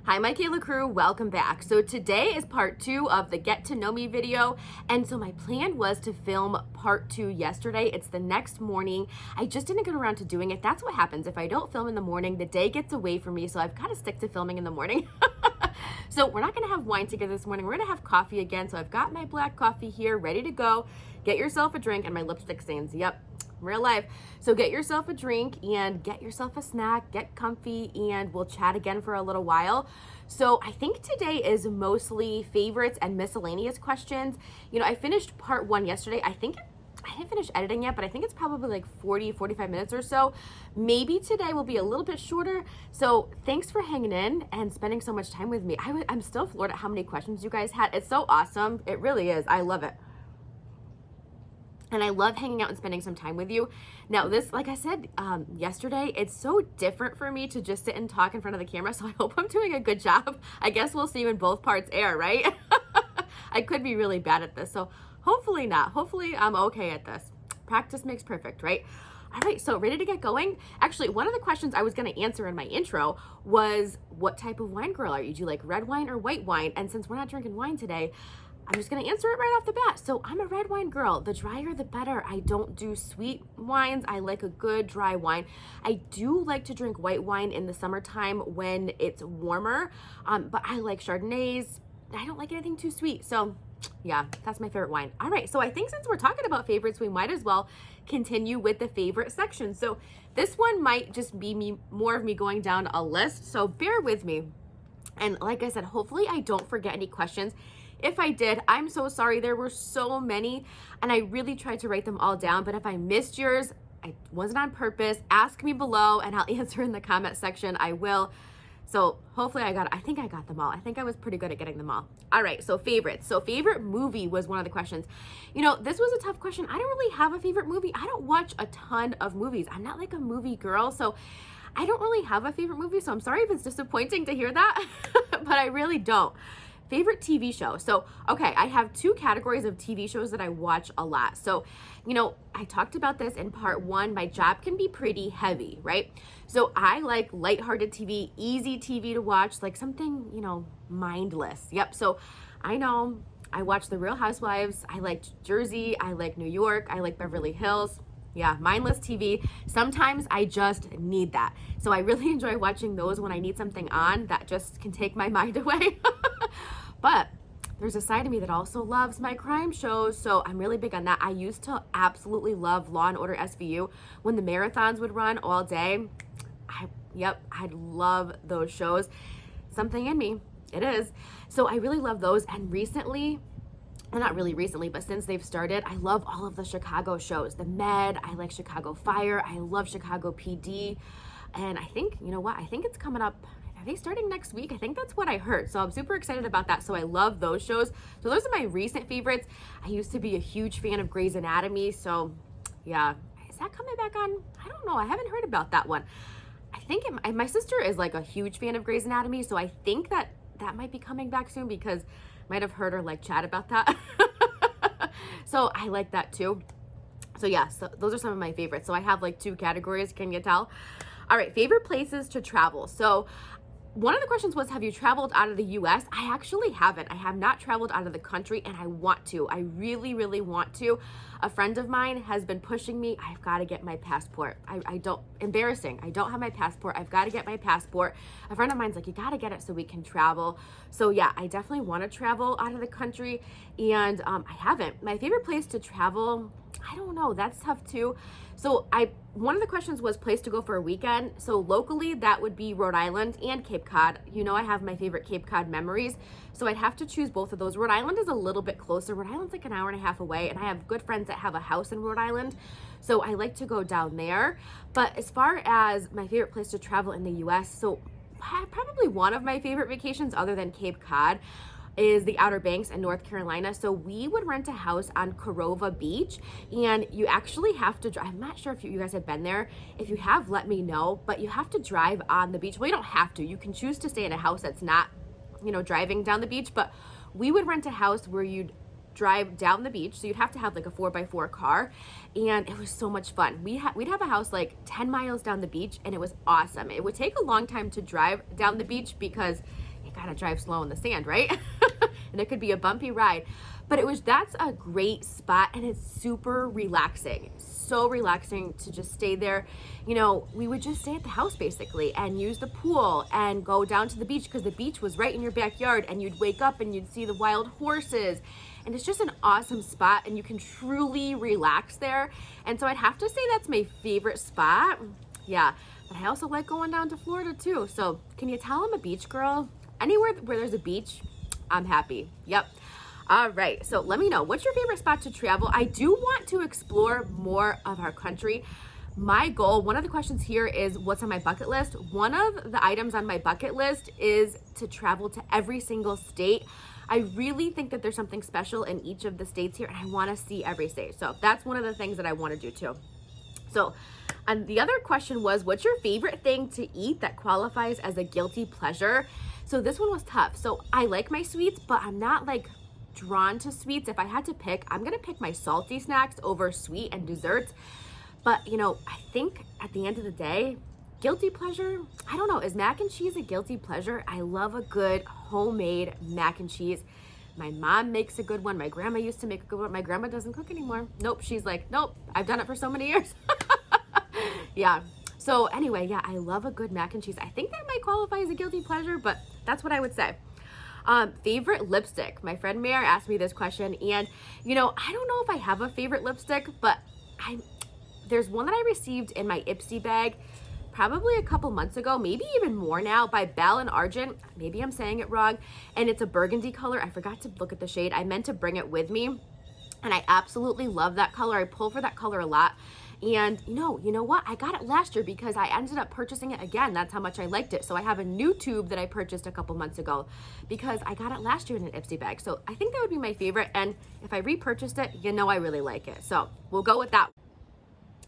Hi, my Kayla crew, welcome back. So today is part 2 of the Get to Know Me video. And so my plan was to film part 2 yesterday. It's the next morning. I just didn't get around to doing it. That's what happens. If I don't film in the morning, the day gets away from me. So I've got to stick to filming in the morning. So we're not gonna have wine together this morning. We're gonna have coffee again. So I've got my black coffee here ready to go. Get yourself a drink, and my lipstick stains. Yep. Real life. So get yourself a drink and get yourself a snack, get comfy, and we'll chat again for a little while. So I think today is mostly favorites and miscellaneous questions. You know, I finished part 1 yesterday. I didn't finish editing yet, but I think it's probably like 45 minutes or so. Maybe today will be a little bit shorter. So thanks for hanging in and spending so much time with me. I'm still floored at how many questions you guys had. It's so awesome. It really is. I love it. And I love hanging out and spending some time with you. Now this, like I said yesterday, it's so different for me to just sit and talk in front of the camera. So I hope I'm doing a good job. I guess we'll see when both parts air, right? I could be really bad at this. So hopefully not. Hopefully I'm okay at this. Practice makes perfect, right? All right, so ready to get going? Actually, one of the questions I was gonna answer in my intro was, what type of wine girl are you? Do you like red wine or white wine? And since we're not drinking wine today, I'm just gonna answer it right off the bat. So I'm a red wine girl. The drier, the better. I don't do sweet wines. I like a good dry wine. I do like to drink white wine in the summertime when it's warmer, but I like Chardonnays. I don't like anything too sweet. So yeah, that's my favorite wine. All right, so I think since we're talking about favorites, we might as well continue with the favorite section. So this one might just be more of me going down a list, so bear with me. And like I said, hopefully I don't forget any questions. If I did, I'm so sorry. There were so many, and I really tried to write them all down, but if I missed yours, I wasn't on purpose. Ask me below and I'll answer in the comment section. I will. So hopefully I think I got them all. I think I was pretty good at getting them all. All right, so favorites. So favorite movie was one of the questions. You know, this was a tough question. I don't really have a favorite movie. I don't watch a ton of movies. I'm not like a movie girl, so I don't really have a favorite movie. So I'm sorry if it's disappointing to hear that, but I really don't. Favorite TV show. So, okay, I have 2 categories of TV shows that I watch a lot. So, you know, I talked about this in part 1. My job can be pretty heavy, right? So I like lighthearted TV, easy TV to watch, like something, you know, mindless. Yep. So I know I watch The Real Housewives. I like Jersey. I like New York. I like Beverly Hills. Yeah, mindless TV. Sometimes I just need that. So I really enjoy watching those when I need something on that just can take my mind away. But there's a side of me that also loves my crime shows, so I'm really big on that. I used to absolutely love Law & Order SVU. When the marathons would run all day, I'd love those shows. Something in me, it is. So I really love those, and recently, well, not really recently, but since they've started, I love all of the Chicago shows. The Med, I like Chicago Fire, I love Chicago PD, and I think, you know what, I think it's coming up. Are they starting next week? I think that's what I heard. So I'm super excited about that. So I love those shows. So those are my recent favorites. I used to be a huge fan of Grey's Anatomy. So yeah, is that coming back on? I don't know. I haven't heard about that one. I think my sister is like a huge fan of Grey's Anatomy. So I think that might be coming back soon, because I might have heard her like chat about that. So I like that too. So yeah, so those are some of my favorites. So I have like 2 categories. Can you tell? All right, favorite places to travel. So one of the questions was, have you traveled out of the US? I actually haven't. I have not traveled out of the country, and I want to. I really, really want to. A friend of mine has been pushing me. I've got to get my passport. Embarrassing. I don't have my passport. I've got to get my passport. A friend of mine's like, you got to get it so we can travel. So yeah, I definitely want to travel out of the country, and I haven't. My favorite place to travel, I don't know. That's tough too. So one of the questions was place to go for a weekend. So locally, that would be Rhode Island and Cape Cod. You know, I have my favorite Cape Cod memories. So I'd have to choose both of those. Rhode Island is a little bit closer. Rhode Island's like an hour and a half away, and I have good friends that have a house in Rhode Island. So I like to go down there. But as far as my favorite place to travel in the US, so probably one of my favorite vacations other than Cape Cod is the Outer Banks in North Carolina. So we would rent a house on Corova Beach, and you actually have to drive. I'm not sure if you guys have been there. If you have, let me know, but you have to drive on the beach. Well, you don't have to. You can choose to stay in a house that's not, you know, driving down the beach, but we would rent a house where you'd drive down the beach. So you'd have to have like a 4x4 car, and it was so much fun. We'd have a house like 10 miles down the beach, and it was awesome. It would take a long time to drive down the beach because gotta drive slow in the sand, right? And it could be a bumpy ride. But that's a great spot, and it's super relaxing. So relaxing to just stay there. You know, we would just stay at the house basically and use the pool and go down to the beach, because the beach was right in your backyard, and you'd wake up and you'd see the wild horses. And it's just an awesome spot, and you can truly relax there. And so I'd have to say that's my favorite spot. Yeah, but I also like going down to Florida too. So can you tell I'm a beach girl? Anywhere where there's a beach, I'm happy. Yep. All right, so let me know, what's your favorite spot to travel? I do want to explore more of our country. My goal, one of the questions here is what's on my bucket list. One of the items on my bucket list is to travel to every single state. I really think that there's something special in each of the states here, and I want to see every state. So that's one of the things that I want to do too. So, and the other question was, what's your favorite thing to eat that qualifies as a guilty pleasure? So this one was tough. So I like my sweets, but I'm not like drawn to sweets. If I had to pick, I'm gonna pick my salty snacks over sweet and desserts. But you know, I think at the end of the day, guilty pleasure, I don't know, is mac and cheese a guilty pleasure? I love a good homemade mac and cheese. My mom makes a good one. My grandma used to make a good one. My grandma doesn't cook anymore. Nope, she's like, nope, I've done it for so many years. Yeah. So anyway, yeah, I love a good mac and cheese. I think that might qualify as a guilty pleasure, but that's what I would say. Favorite lipstick. My friend Mare asked me this question, and you know, I don't know if I have a favorite lipstick, but there's one that I received in my Ipsy bag probably a couple months ago, maybe even more now, by Belle and Argent. Maybe I'm saying it wrong. And it's a burgundy color. I forgot to look at the shade. I meant to bring it with me, and I absolutely love that color. I pull for that color a lot. And you know what? I got it last year because I ended up purchasing it again. That's how much I liked it. So I have a new tube that I purchased a couple months ago because I got it last year in an Ipsy bag. So I think that would be my favorite. And if I repurchased it, you know I really like it. So we'll go with that.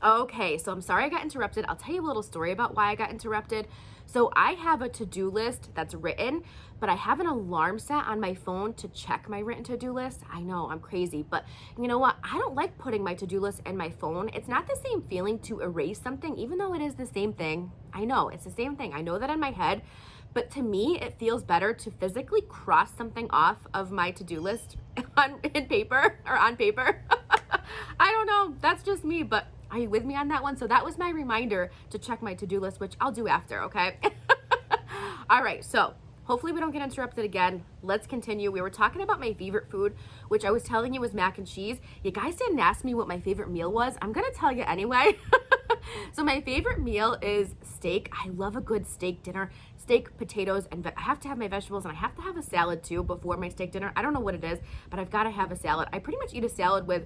Okay, so I'm sorry I got interrupted. I'll tell you a little story about why I got interrupted. So I have a to-do list that's written, but I have an alarm set on my phone to check my written to-do list. I know, I'm crazy, but you know what? I don't like putting my to-do list in my phone. It's not the same feeling to erase something, even though it is the same thing. I know, it's the same thing. I know that in my head, but to me, it feels better to physically cross something off of my to-do list on paper. I don't know, that's just me, but are you with me on that one? So that was my reminder to check my to-do list, which I'll do after, okay? All right, so hopefully we don't get interrupted again. Let's continue. We were talking about my favorite food, which I was telling you was mac and cheese. You guys didn't ask me what my favorite meal was. I'm gonna tell you anyway. So my favorite meal is steak. I love a good steak dinner. Steak, potatoes, and I have to have my vegetables, and I have to have a salad too before my steak dinner. I don't know what it is, but I've gotta have a salad. I pretty much eat a salad with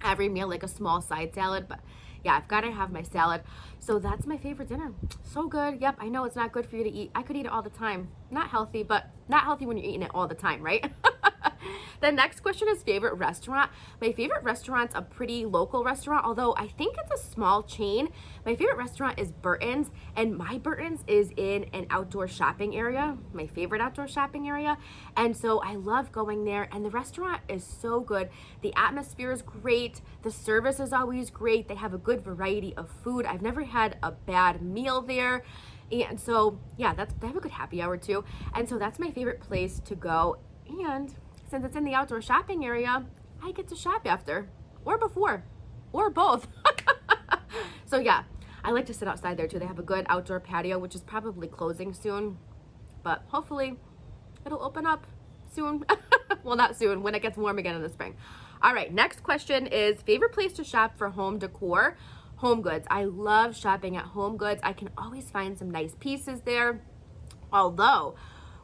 every meal, like a small side salad, but yeah, I've got to have my salad. So that's my favorite dinner. So good. Yep, I know it's not good for you to eat. I could eat it all the time. Not healthy, but not healthy when you're eating it all the time, right? The next question is favorite restaurant. My favorite restaurant's a pretty local restaurant, although I think it's a small chain. My favorite restaurant is Burton's, and my Burton's is in an outdoor shopping area, my favorite outdoor shopping area. And so I love going there, and the restaurant is so good. The atmosphere is great. The service is always great. They have a good variety of food. I've never had a bad meal there. And so, yeah, they have a good happy hour too. And so that's my favorite place to go. And since it's in the outdoor shopping area, I get to shop after or before or both. So yeah, I like to sit outside there too. They have a good outdoor patio, which is probably closing soon, but hopefully it'll open up soon. Well, not soon, when it gets warm again in the spring. All right, next question is favorite place to shop for home decor. Home Goods. I love shopping at Home Goods. I can always find some nice pieces there. Although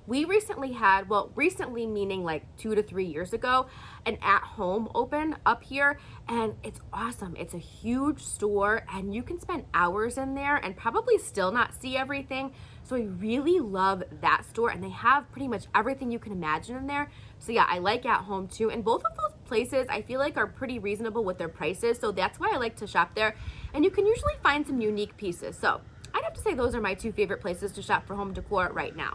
we recently had, well, recently meaning like 2 to 3 years ago, an at-home open up here, and it's awesome. It's a huge store, and you can spend hours in there and probably still not see everything. So I really love that store, and they have pretty much everything you can imagine in there. So yeah, I like At Home too, and both of those places I feel like are pretty reasonable with their prices, so that's why I like to shop there. And you can usually find some unique pieces. So I'd have to say those are my 2 favorite places to shop for home decor right now.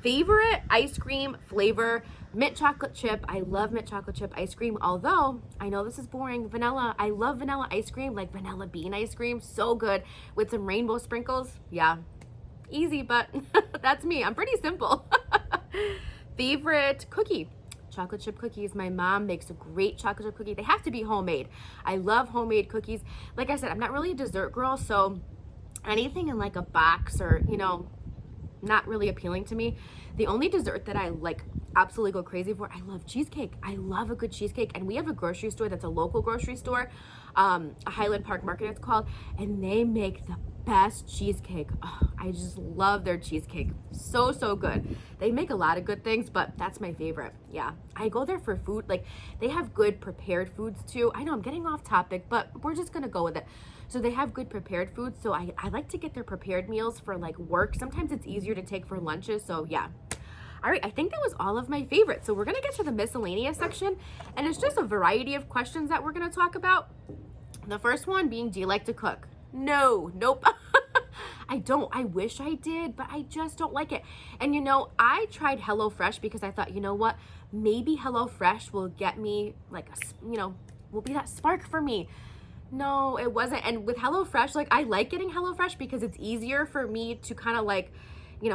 Favorite ice cream flavor, mint chocolate chip. I love mint chocolate chip ice cream, although I know this is boring. Vanilla. I love vanilla ice cream, like vanilla bean ice cream. So good with some rainbow sprinkles. Yeah, easy, but that's me. I'm pretty simple. Favorite cookie? Chocolate chip cookies. My mom makes a great chocolate chip cookie. They have to be homemade. I love homemade cookies. Like I said, I'm not really a dessert girl, so anything in like a box or, not really appealing to me. The only dessert that I like absolutely go crazy for, I love cheesecake. I love a good cheesecake. And we have a grocery store that's a local grocery store, a Highland Park Market it's called, and they make the best cheesecake. Oh, I just love their cheesecake. So, so good. They make a lot of good things, but that's my favorite. Yeah, I go there for food. Like, they have good prepared foods too. I know I'm getting off topic, but we're just gonna go with it. So they have good prepared foods. So I like to get their prepared meals for like work. Sometimes it's easier to take for lunches. So yeah. All right, I think that was all of my favorites. So we're gonna get to the miscellaneous section, and it's just a variety of questions that we're gonna talk about. The first one being, do you like to cook? No, nope. I don't. I wish I did, but I just don't like it. And I tried HelloFresh because I thought, you know what? Maybe HelloFresh will get me like will be that spark for me. No, it wasn't. And with HelloFresh, like, I like getting HelloFresh because it's easier for me to kind of like,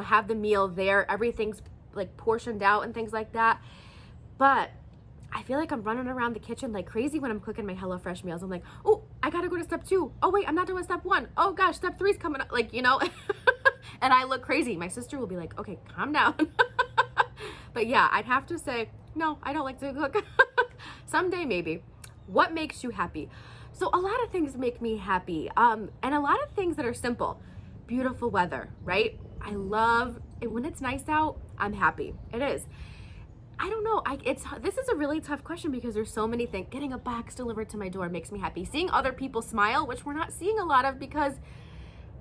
have the meal there. Everything's like portioned out and things like that. But I feel like I'm running around the kitchen like crazy when I'm cooking my HelloFresh meals. I'm like, oh, I gotta go to step 2. Oh wait, I'm not doing step 1. Oh gosh, step 3's coming up. Like, and I look crazy. My sister will be like, okay, calm down. But yeah, I'd have to say, no, I don't like to cook. Someday maybe. What makes you happy? So a lot of things make me happy. And a lot of things that are simple. Beautiful weather, right? I love it when it's nice out. I'm happy. It is. I don't know. This is a really tough question because there's so many things. Getting a box delivered to my door makes me happy. Seeing other people smile, which we're not seeing a lot of because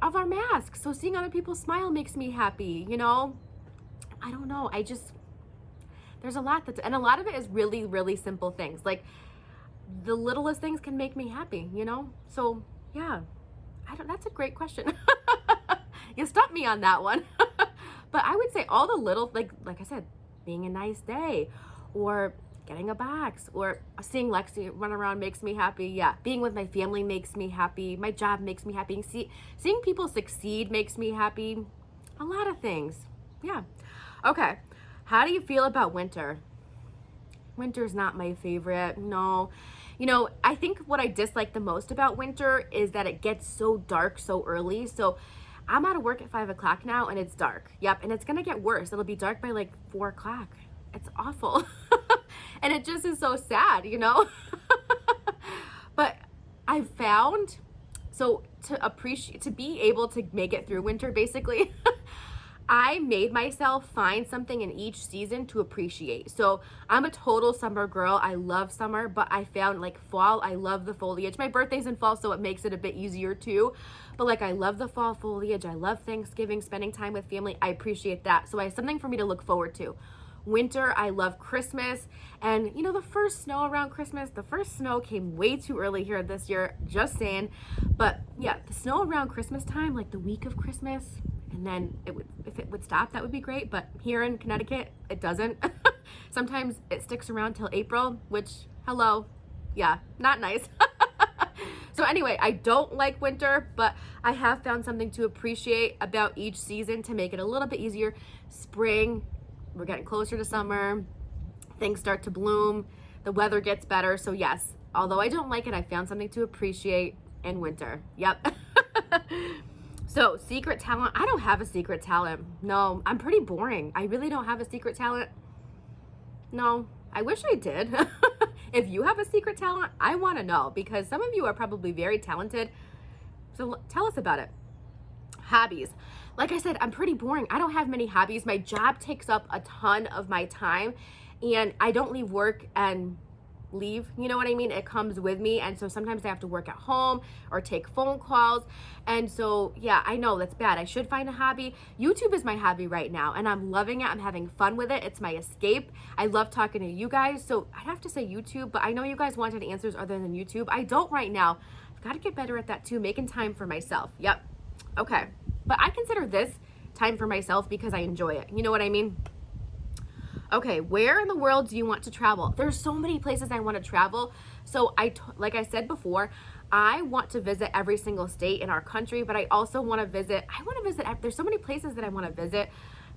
of our masks. So seeing other people smile makes me happy. I don't know. There's a lot and a lot of it is really, really simple things. Like, the littlest things can make me happy, So yeah, that's a great question. You stumped me on that one. But I would say all the little, like I said, being a nice day, or getting a box, or seeing Lexi run around makes me happy. Yeah, being with my family makes me happy. My job makes me happy. Seeing people succeed makes me happy. A lot of things. Yeah. Okay. How do you feel about winter? Winter's not my favorite. No. I think what I dislike the most about winter is that it gets so dark so early. So I'm out of work at 5 o'clock now and it's dark. Yep. And it's going to get worse. It'll be dark by like 4 o'clock. It's awful. And it just is so sad, But I've found, so to be able to make it through winter, basically, I made myself find something in each season to appreciate. So I'm a total summer girl. I love summer, but I found like fall, I love the foliage. My birthday's in fall, so it makes it a bit easier too. But like, I love the fall foliage. I love Thanksgiving, spending time with family. I appreciate that. So I have something for me to look forward to. Winter, I love Christmas. And the first snow around Christmas, the first snow came way too early here this year, just saying. But yeah, the snow around Christmas time, like the week of Christmas, and then if it would stop, that would be great. But here in Connecticut, it doesn't. Sometimes it sticks around till April, which, hello, yeah, not nice. So anyway, I don't like winter, but I have found something to appreciate about each season to make it a little bit easier. Spring, we're getting closer to summer. Things start to bloom. The weather gets better. So yes, although I don't like it, I found something to appreciate in winter. Yep. So secret talent, I don't have a secret talent. No, I'm pretty boring. I really don't have a secret talent. No, I wish I did. If you have a secret talent, I want to know, because some of you are probably very talented. So tell us about it. Hobbies. Like I said, I'm pretty boring. I don't have many hobbies. My job takes up a ton of my time, and I don't leave work and leave, you know what I mean? It comes with me. And so sometimes I have to work at home or take phone calls. And so, yeah, I know that's bad. I should find a hobby. YouTube is my hobby right now, and I'm loving it. I'm having fun with it. It's my escape. I love talking to you guys. So I'd have to say YouTube, but I know you guys wanted answers other than YouTube. I don't right now. I've got to get better at that too, making time for myself. Yep. Okay. But I consider this time for myself because I enjoy it. You know what I mean? Okay, where in the world do you want to travel? There's so many places I want to travel. So like I said before, I want to visit every single state in our country, but I also want to visit, there's so many places that I want to visit.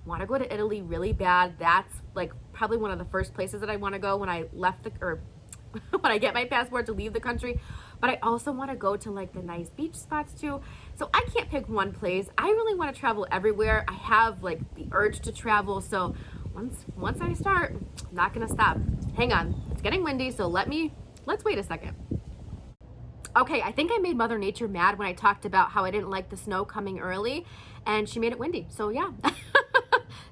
want to go to Italy really bad. That's like probably one of the first places that I want to go when I when I get my passport to leave the country. But I also want to go to like the nice beach spots too. So I can't pick one place. I really want to travel everywhere. I have like the urge to travel. So once I start, I'm not gonna stop. Hang on, it's getting windy, so let's wait a second. Okay, I think I made Mother Nature mad when I talked about how I didn't like the snow coming early, and she made it windy. So yeah.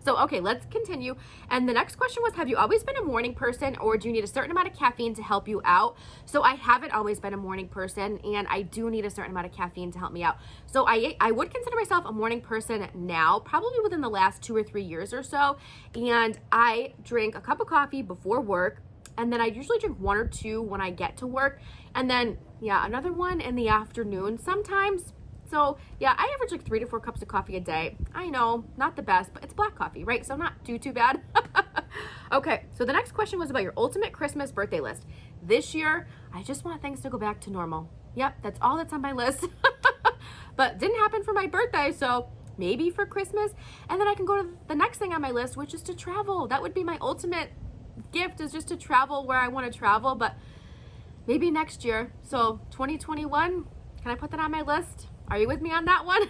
So, okay, let's continue. And the next question was, have you always been a morning person, or do you need a certain amount of caffeine to help you out? So I haven't always been a morning person, and I do need a certain amount of caffeine to help me out. So I would consider myself a morning person now, probably within the last 2 or 3 years or so. And I drink a cup of coffee before work, and then I usually drink 1 or 2 when I get to work. And then, yeah, another one in the afternoon sometimes. So yeah, I average like 3 to 4 cups of coffee a day. I know, not the best, but it's black coffee, right? So not too bad. Okay, so the next question was about your ultimate Christmas birthday list. This year, I just want things to go back to normal. Yep, that's all that's on my list. But didn't happen for my birthday, so maybe for Christmas. And then I can go to the next thing on my list, which is to travel. That would be my ultimate gift, is just to travel where I want to travel, but maybe next year. So 2021, can I put that on my list? Are you with me on that one?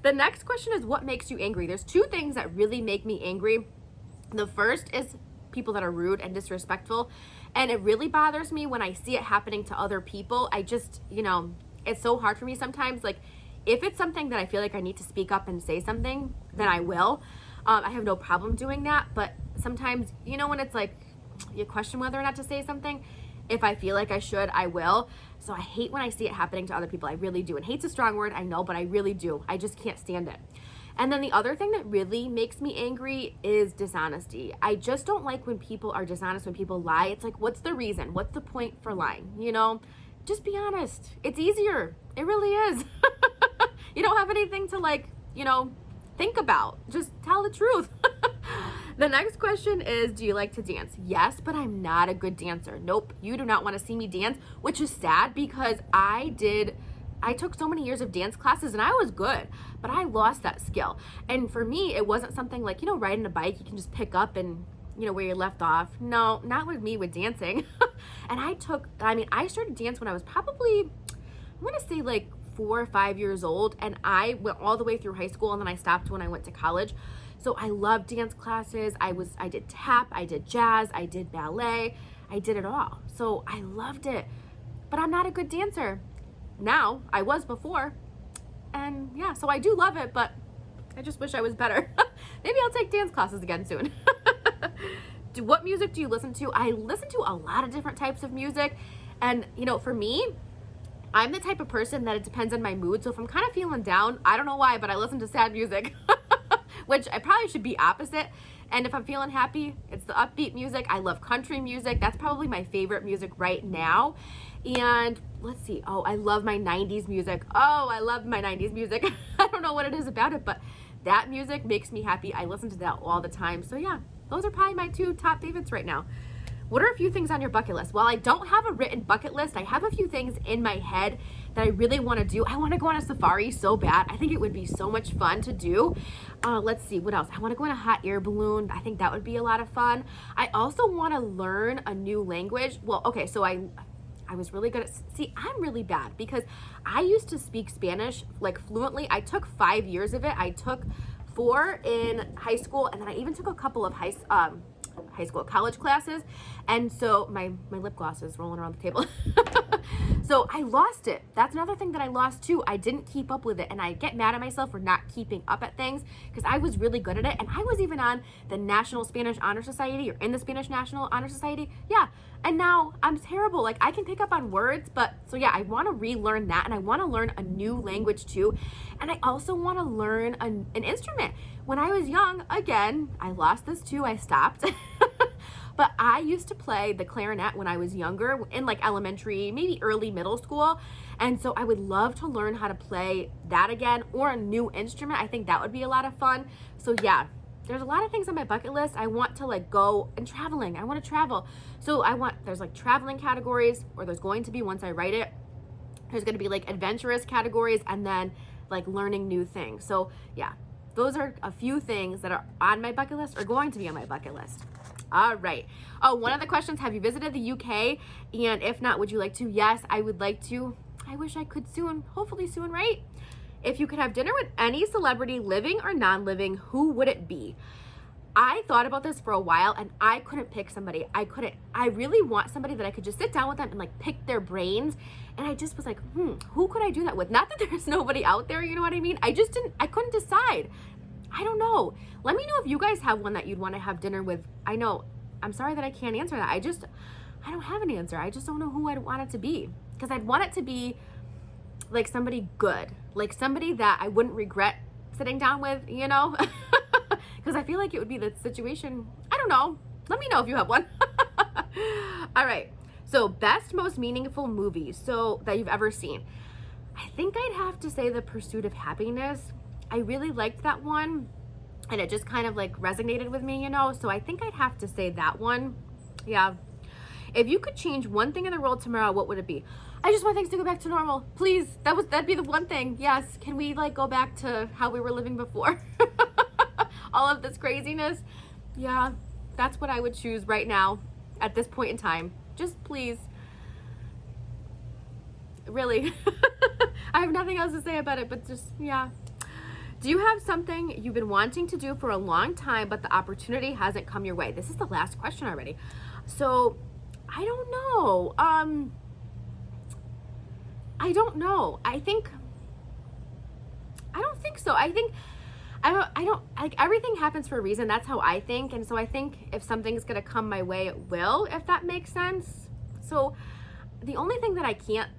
The next question is, what makes you angry? There's 2 things that really make me angry. The first is people that are rude and disrespectful. And it really bothers me when I see it happening to other people. I just, it's so hard for me sometimes. Like, if it's something that I feel like I need to speak up and say something, then I will. I have no problem doing that. But sometimes, when it's like you question whether or not to say something, if I feel like I should, I will. So I hate when I see it happening to other people. I really do. And hate's a strong word, I know, but I really do. I just can't stand it. And then the other thing that really makes me angry is dishonesty. I just don't like when people are dishonest, when people lie. It's like, what's the reason? What's the point for lying? Just be honest. It's easier. It really is. You don't have anything to think about. Just tell the truth. The next question is, do you like to dance? Yes, but I'm not a good dancer. Nope, you do not want to see me dance, which is sad because I took so many years of dance classes and I was good, but I lost that skill. And for me, it wasn't something like, riding a bike, you can just pick up and, where you left off. No, not with me with dancing. And I started dance when I was probably, I want to say like 4 or 5 years old, and I went all the way through high school, and then I stopped when I went to college. So I loved dance classes. I did tap, I did jazz, I did ballet, I did it all. So I loved it, but I'm not a good dancer. Now, I was before, and yeah, so I do love it, but I just wish I was better. Maybe I'll take dance classes again soon. What music do you listen to? I listen to a lot of different types of music, and for me, I'm the type of person that it depends on my mood. So if I'm kind of feeling down, I don't know why, but I listen to sad music. Which I probably should be opposite. And if I'm feeling happy, it's the upbeat music. I love country music. That's probably my favorite music right now. And let's see. Oh, I love my 90s music. Oh, I love my 90s music. I don't know what it is about it, but that music makes me happy. I listen to that all the time. So yeah, those are probably my 2 top favorites right now. What are a few things on your bucket list? Well, I don't have a written bucket list. I have a few things in my head that I really want to do. I want to go on a safari so bad. I think it would be so much fun to do. Let's see, what else? I want to go on a hot air balloon. I think that would be a lot of fun. I also want to learn a new language. Well, okay, so I was really good at, I'm really bad because I used to speak Spanish like fluently. I took 5 years of it. I took 4 in high school, and then I even took a couple of college classes. And so my lip gloss is rolling around the table. So I lost it. That's another thing that I lost too. I didn't keep up with it, and I get mad at myself for not keeping up at things because I was really good at it, and I was even on the National Spanish Honor Society, or in the Spanish National Honor Society. Yeah, and now I'm terrible. Like, I can pick up on words, but so yeah, I want to relearn that, and I want to learn a new language too, and I also want to learn an instrument. When I was young, again, I lost this too. I stopped. But I used to play the clarinet when I was younger, in like elementary, maybe early middle school. And so I would love to learn how to play that again, or a new instrument. I think that would be a lot of fun. So yeah, there's a lot of things on my bucket list. I want to go and traveling. I want to travel. So there's like traveling categories, or there's going to be once I write it. There's going to be like adventurous categories, and then like learning new things. So yeah, those are a few things that are on my bucket list or going to be on my bucket list. All right. Oh, one of the questions, have you visited the UK? And if not, would you like to? Yes, I would like to. I wish I could soon, hopefully soon, right? If you could have dinner with any celebrity, living or non-living, who would it be? I thought about this for a while and I couldn't pick somebody. I really want somebody that I could just sit down with them and like pick their brains. And I just was like, who could I do that with? Not that there's nobody out there, you know what I mean? I couldn't decide. I don't know. Let me know if you guys have one that you'd want to have dinner with. I know, I'm sorry that I can't answer that. I don't have an answer. I just don't know who I'd want it to be. Because I'd want it to be like somebody good, like somebody that I wouldn't regret sitting down with, you know? Because I feel like it would be the situation. I don't know. Let me know if you have one. All right. So best, most meaningful movie that you've ever seen. I think I'd have to say The Pursuit of Happiness. I really liked that one and it just kind of like resonated with me, you know? So I think I'd have to say that one. Yeah. If you could change one thing in the world tomorrow, what would it be? I just want things to go back to normal. Please. That'd be the one thing. Yes. Can we like go back to how we were living before? All of this craziness. Yeah. That's what I would choose right now at this point in time. Just please. Really. I have nothing else to say about it, but just, yeah. Do you have something you've been wanting to do for a long time, but the opportunity hasn't come your way? This is the last question already. So I don't know. I don't know. I don't think so. I don't like, everything happens for a reason. That's how I think. And so I think if something's going to come my way, it will, if that makes sense. So the only thing that I can't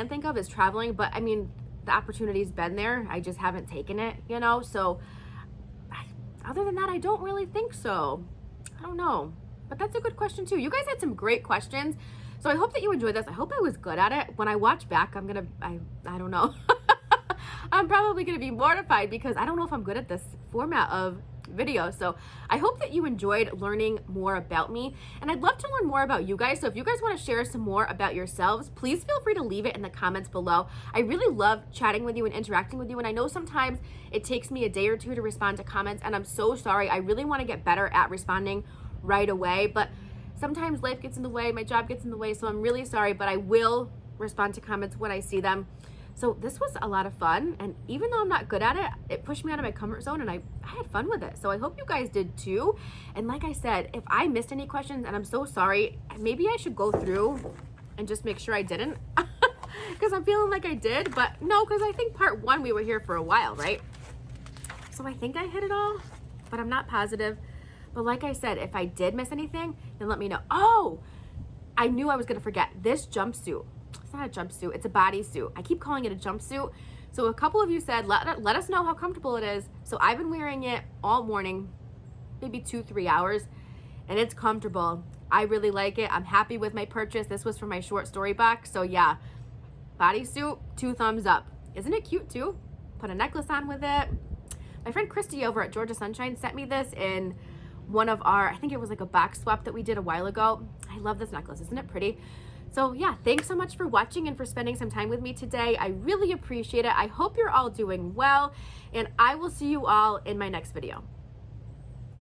think of is traveling, but I mean, the opportunity's been there. I just haven't taken it, you know? So other than that, I don't really think so. I don't know, but that's a good question too. You guys had some great questions. So I hope that you enjoyed this. I hope I was good at it. When I watch back, I don't know. I'm probably going to be mortified because I don't know if I'm good at this format of video. So I hope that you enjoyed learning more about me, and I'd love to learn more about you guys. So if you guys want to share some more about yourselves, please feel free to leave it in the comments below. I really love chatting with you and interacting with you, and I know sometimes it takes me a day or two to respond to comments, and I'm so sorry. I really want to get better at responding right away, but sometimes life gets in the way, my job gets in the way, so I'm really sorry, but I will respond to comments when I see them. So this was a lot of fun, and even though I'm not good at it, it pushed me out of my comfort zone, and I had fun with it. So I hope you guys did too. And like I said, if I missed any questions, and I'm so sorry, maybe I should go through and just make sure I didn't, because I'm feeling like I did, but no, because I think part one, we were here for a while, right? So I think I hit it all, but I'm not positive. But like I said, if I did miss anything, then let me know. Oh, I knew I was gonna forget this jumpsuit. It's not a jumpsuit, it's a bodysuit. I keep calling it a jumpsuit. So a couple of you said, let us know how comfortable it is. So I've been wearing it all morning, maybe 2-3 hours, and it's comfortable. I really like it. I'm happy with my purchase. This was from my short story box. So yeah, bodysuit, 2 thumbs up. Isn't it cute too? Put a necklace on with it. My friend Christy over at Georgia Sunshine sent me this in one of our, I think it was like a box swap that we did a while ago. I love this necklace. Isn't it pretty? So yeah, thanks so much for watching and for spending some time with me today. I really appreciate it. I hope you're all doing well, and I will see you all in my next video.